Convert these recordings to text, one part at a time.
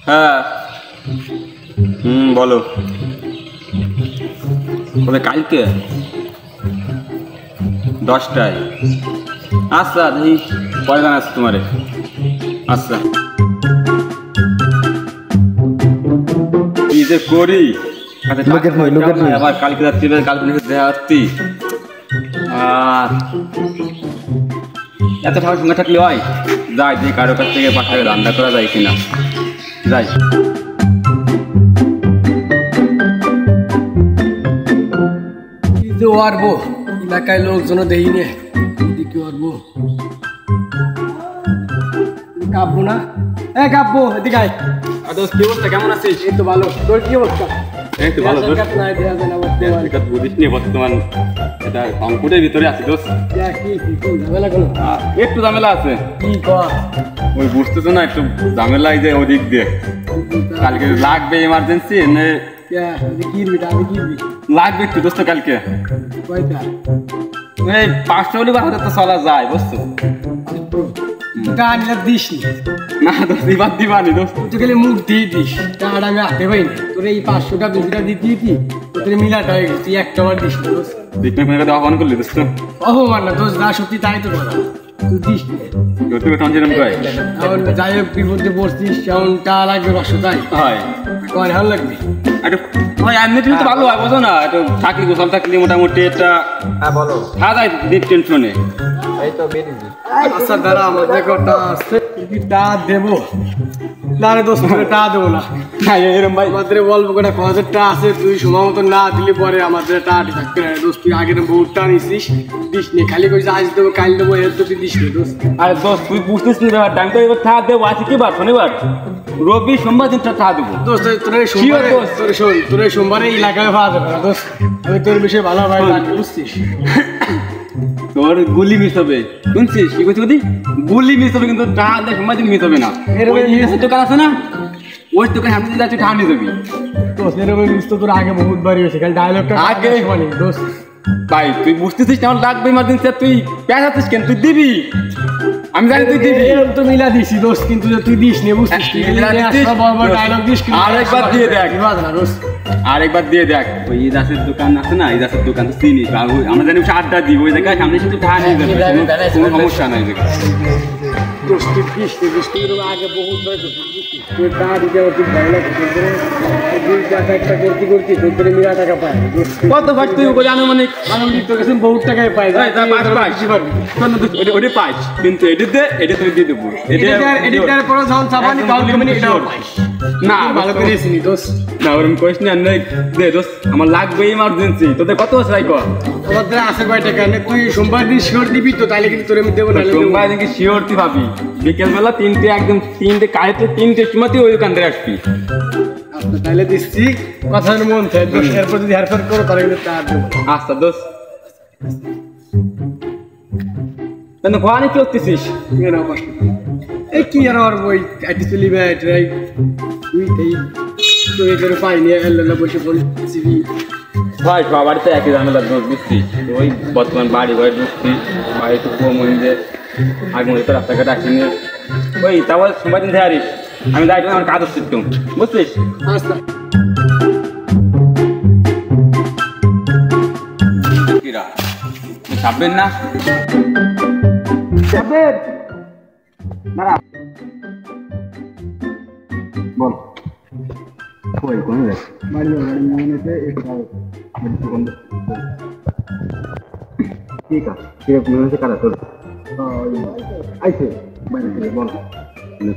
হ্যাঁ বলো কবে কালকে 10টায় আচ্ছা দেখি পরে জানাচ্ছি তোমারে আচ্ছা কি যে করি আবার কালকে যাচ্ছি কালকে দেখা যাচ্ছি আর এত টাকা সঙ্গে থাকলে হয় যাই যে কারো কাছ থেকে পাঠাবে রান্না করা যায় কিনা যাই পারবো এলাকায় লোকজন দেখি নে কি পারবো কাব্বো না কাব্বো এদিকে আয় কি অবস্থা কেমন আছিস এই তো ভালো তোর কি অবস্থা এই তো ভালো বুঝিস নি বর্তমান এটা কম্পিউটারের ভিতরে আছি দোস্ত একটু ঝামেলা আছে কি কর ওই বুঝতেছো না একটু ঝামেলা এই যে ওদিক দিয়ে কালকে লাগবে এমার্জেন্সি এনে লাগবে একটু দোস্ত কালকে এই 500 হলে 1000 তো চলা যায় বুঝছো দিস না দোস্ত এবার দিবানি দোস্ত তুই গেলে মুখ দিয়ে দিস টাকাটা আমি হাতে পাই না তোর এই 500টা 200টা দিতি তোর মিলাটা হয়ে গেছে একটা বার দিস না দোস্ত দেখতে কোনো অপমান করলি দোস্ত অপমান না দোস্ত যা সত্যি তাই তো বলা তুই দিস তুই টেনশন কয় এখন যাই হোক বিপদে পড়ছিস কেমন টাকা লাগবে 500 তাই হয় কয় ভালো লাগবে এমনি তো ভালো হয় বোঝো না একটু চাকরি গোছাল থাকলে মোটামুটি এটা বলো হ্যাঁ যাই দিন টেনশনে এই তো বেরিয়ে আচ্ছা দাঁড়া আমার দেখো টা দেবো না রে দোস্ত টা দেবো না এরকম ভাই আমাদের বলবো কোটা 1000টা আছে তুই সময় মতো না দিলে পরে আমাদের টাকাটি থাকবে না দোস্ত তুই আগের বহুতটা নিছিস দিস নি খালি কইছিস আজ দেবো কাল দেবো এর তো তুই দিস নি দোস্ত আরে দোস্ত তুই বুঝতেছ না ব্যাপারটা আমি তো এবার টাকা দেবো আছে কি বার শনিবার রবি সোমবার দিনটা টাকা দেবো দোস্ত তোর সোমবারে এলাকায় পাওয়া যাবে না দোস্ত আমি তোর বিষয়ে ভালো ভাই বুঝছিস তোর গুলি মিস হবে শুনছিস কি করছি গুলি মিস হবে কিন্তু টাকা দেয় সময় দিন মিস হবে না দোকান আছে না ওই দোকান হাতে যাচ্ছে টাকা নিয়ে যাবি দোস্ত এরকম মিস তো তোর আগে বহুত বাড়ি হয়েছে কারণ ডায়লগটা আগে মানে দোস্ত ভাই তুই বুঝতেছিস কেমন লাগবে ইমার্জেন্সি তুই পেঁচাচ্ছিস কেন তুই দিবি আমি জানি তুই দিবি এরকম তো মিলা দিছি দোস্ত কিন্তু তুই দিস নে বুঝছিস ডায়লগ দিস আরেকবার দিয়ে দেখ আরেকবার দিয়ে দেখ ওই ইদাসের দোকান আছে না ইদাসের দোকান তো চিনি আমরা জানি আড্ডা দিই ওই জায়গায় সামনে শুধু টাকা নিয়ে যাবে কোনো সমস্যা নাই জায়গায় আগে বহুত টাকা দিতে মিলা টাকা পায় কত ভাই তুই বলে আনুমানিক বহুত টাকায় পাই ওটা পাইস কিন্তু এডিটে এটা তুমি দিয়ে দেবো এডিটার পরে যখন চাপানি তাহলে এটাও পাইস না ভালো করে চিনি দোস্ত না ওরকম করিস না দে দোস্ত আমার লাগবে ইমার্জেন্সি তোদের কত আছে রাই কর তোমাদের আছে কয় টাকা তুই সোমবার দিন শিওর দিবি তো তাহলে কিন্তু তোর আমি দেবো না সোমবার দিন কি শিওর তুই ভাবি বিকেলবেলা 3টে একদম 3টে কালকে 3টের সময় তুই ওই দোকান থেকে আসবি আচ্ছা তাহলে দিচ্ছি কথার মন থাকে এরপর যদি হেরফের করো তাহলে কিন্তু টাকা দেবো আচ্ছা দোস্ত কিন্তু ঘোয়ানি কি করতেছিস এই কি আর আর বই আইটি চলি ভাই ট্রাই তুই তাই তো এখানে পাইনি এল্লা বসে বলছি ভাই বাড়িতে একই ঝামেলা বুঝছি ওই বর্তমান বাড়ি ঘরে ঢুকছি বাড়ি একটু কম হয়ে আগে মধ্যে তো রাস্তাঘাট আসিনি ওই তারপর সোমবার দিন ধরে আমি যাই আমার কাজ হচ্ছে একটু বুঝছিস আচ্ছা কিরা ছাপবেন না বল কই কোন রে বাড়ি মনেতে ঠিক আছে মনে হচ্ছে কারা তোর আইছে বাইরে থেকে বল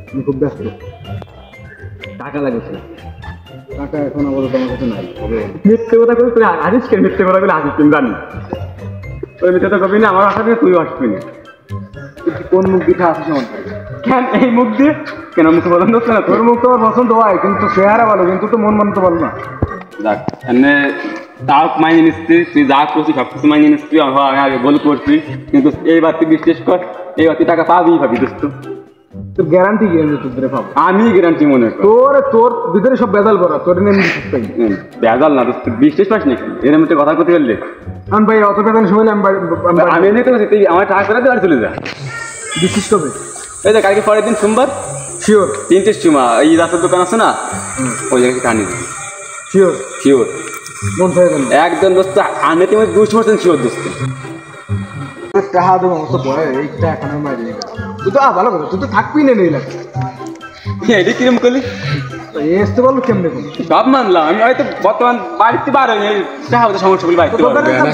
তুমি খুব ব্যস্ত টাকা লাগছে টাকা এখন আপাতত আমার কাছে নাই মিথ্যে কথা করে তুই আসিস কেন মিথ্যে কথা বলে আসিস তুমি জানি ওই মিথ্যে তো কবি না আমার আশা থেকে তুই আসবি না কোন মুখ দিকে আসিস আমার কেন এই মুখ দিয়ে কেন মুখ পছন্দ হচ্ছে না তোর মুখ তো আমার পছন্দ হয় কিন্তু চেহারা ভালো কিন্তু তো মন মানতে পারো না দেখ এমনি তাও মাইনে নিচ্ছি তুই যা করছিস সব কিছু মাইনে নিচ্ছি আমি আগে গোল করছি কিন্তু এইবার তুই বিশ্বাস কর এইবার তুই টাকা পাবি দোস্ত তোর গ্যারান্টি কি আমি তোর পাবো আমি গ্যারান্টি মনে করি তোর ভিতরে সব বেজাল করা তোর বেজাল না দোস্ত বিশ্বাস পাস নাকি এর মধ্যে কথা করতে পারলে আমি ভাই অত বেতন সময় আমি এনে তো তুই আমার টাকা করে দিয়ে চলে যা বিশ্বাস করবে এই যে কালকে পরের দিন সোমবার শিওর? 3টে চুমা এই রাতের দোকান আছে না, ওই জায়গায় টানি দিবি। শিওর? শিওর মন থেকে বল। একদম দোস্ত, আমি তুমি 200% শিওর দোস্ত। টাহা দেবো আমার তো ভয়, এইটা এখন মারি তুই তো ভালো কথা, তুই তো থাকবি না নেই লাগে এটা কিরম করলি? এসতে বললো কেমনে সব মানলাম, আমি হয়তো বর্তমান বাড়িতে বার হয়ে টাকা হতে সমস্যা বলে বাড়িতে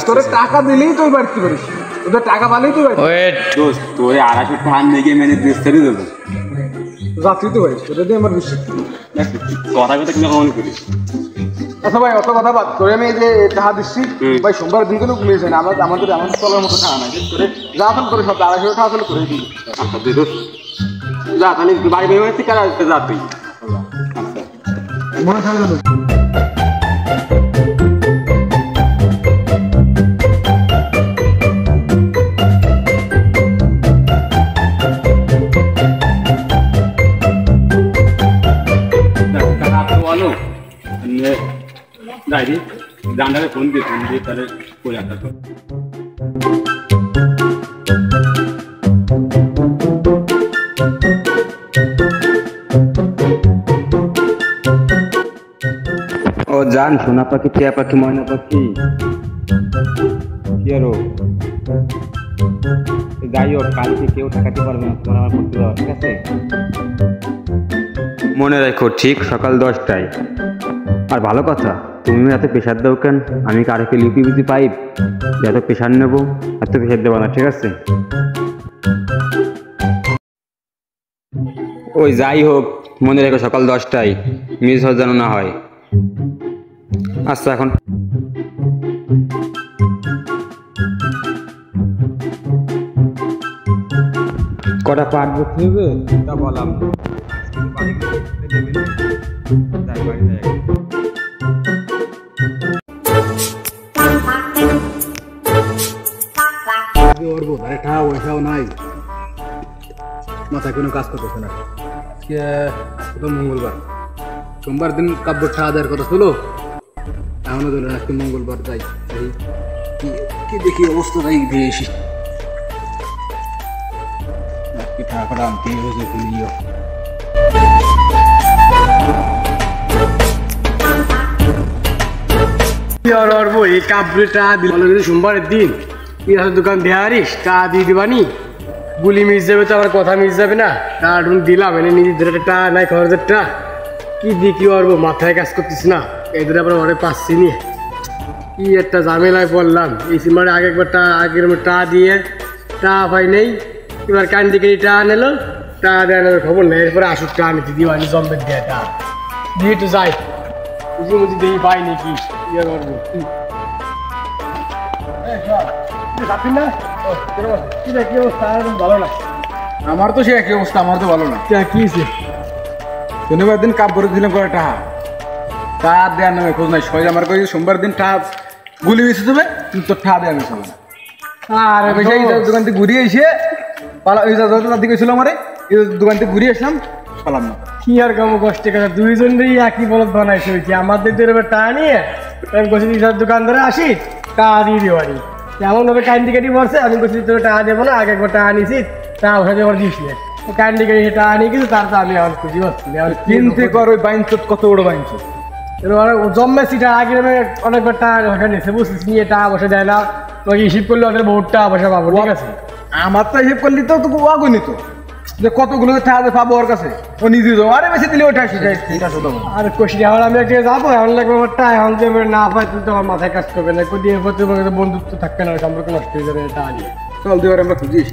তোর টাকা দিলেই তুই বাড়তে পারিস, তোদের টাকা পালেই তুই দোস্ত তোর 250 টাকা নিয়ে মেনে দেশ ছেড়ে দেবো। যাত্রী তো পারিস, তোদের দিয়ে আমার বিশ্বাস। কথা কথা কিনা কমন করিস। আচ্ছা ভাই অত কথা বাদ করে, আমি এই যে টাকা দিচ্ছি ভাই, সোমবার দিন কোনো ঘুমিয়েছে না, আমাদের চলার মতো টাকা নাই, যা আসল করে সব 250 টাকা আসলে করে দিই। আচ্ছা তুই দোস্ত যা, তাহলে বাড়ি বের হয়েছি কারা যা তুই। মনে থাকে জানো বলো ডাইরি জানটাকে ফোন দিয়ে তাহলে করে আসা। ও জান, সোনা পাখি, টিয়া পাখি, ময়না পাখি, কি আরো যাই হোক, কালকে কেউ ঠেকাতে পারবে না তোমার আমার করতে দেওয়া, ঠিক আছে? মনে রাখো ঠিক সকাল 10টায়। আর ভালো কথা, তুমি এত প্রেশার দাও কেন? আমি কারকে লিপিবিজি পাইপ যত প্রেশার নেবো এত প্রেশার দেবো না, ঠিক আছে? ওই যাই হোক, মনে রেখো সকাল 10টায়, মিস হওয়া যেন না হয়। আচ্ছা এখন কটা পাট করতে হবে তা বললাম। টাকা পয়সাও নাই, মাথায় কোনো কাজ করতেছে না। আজকে মঙ্গলবার, সোমবার দিন কাব্যর টাকা দেওয়ার কথা ছিল, এখনো দিল না। আজকে মঙ্গলবার, যাই কি দেখি অবস্থা, তাই দিয়ে এসি টাকাটা আনতে হয়েছে ভুলিও। এই কাব্যটা দিল সোমবারের দিন, দোকান দেয়ারিস টা দিয়ে দিবানি, গুলি মিস যাবে তো আমার কথা মিস যাবে না। টাকা দিলাম, এনে নিজের টা নাই খরচের টা, কি দিয়ে কি করবো, মাথায় কাজ করতেছি না। এদের আবার অনেক পাচ্ছি নি, কি একটা ঝামেলায় পড়লাম। এই সিমারে আগে একবার আগের টা দিয়ে টা পাই নেই, এবার কান্দি কেটে টা নিলো, টা দেওয়ার খবর নেই। এরপরে আসুক টা নিতে দিবানি জম্বের দিয়ে টা দিয়ে একটু যাই, বুঝি বুঝি দিয়ে পাই নাকি ইয়ে করবো। আমার তো সে একই অবস্থা, আমার তো ভালো না। কি শনিবার দিন কাপ ভরে দিলাম করে টাকা, টাকা দেওয়ার নামে খোঁজ নাই। সবাই আমার কাছে সোমবার দিন টাকা গুলি মিশে দেবে, কিন্তু তোর টাকা দেওয়া মিশে না। আর দোকান থেকে ঘুরিয়ে এসে পালা, ওই দিকে ছিল আমার দোকান থেকে ঘুরিয়ে আসলাম, পালাম না। কি আর কাম কষ্টের কথা, দুইজনেরই একই বলদ বানাইছে হয়েছে। আমাদের টাকা নিয়ে আমি বলছি দোকানদারে আসি, টাকা দিয়ে দিবারি, এমনভাবে কান্দি কাটি পড়ছে। আমি বলছি তোর টাকা দেবো না, আগে একবার টাকা নিছি, টাকা ওখানে আমার দিস না। কান্দি কাটি টাকা নিয়ে কিন্তু তার তো আমি এখন খুঁজি পাচ্ছি কিনতে কর। ওই বাইনচ কত বড় বাইনচ জম্মেছিটা আগে আমি অনেকবার টাকা ওখানে নিচ্ছে, বুঝছিস, নিয়ে টাকা বসে দেয় না। তোকে হিসিব করলে ওদের বহুত টাকা পয়সা পাবো, ঠিক আছে? আমার তো হিসেব করলি তো অগণিত, যে কতগুলো টাকা পাবো ওর কাছে, ও নিজে যাবো। আরে বেশি দিলে ওটা আর কষি। এখন আমি একটা যাবো, এখন লাগবে আমার টাকা, এখন যে না পাই তুই তো আমার মাথায় কাজ করবে না, দিয়ে বন্ধুত্ব থাকবে না, সম্পর্ক নষ্ট হয়ে যাবে টাকা নিয়ে। চল দিয়ে আমরা খুঁজিস।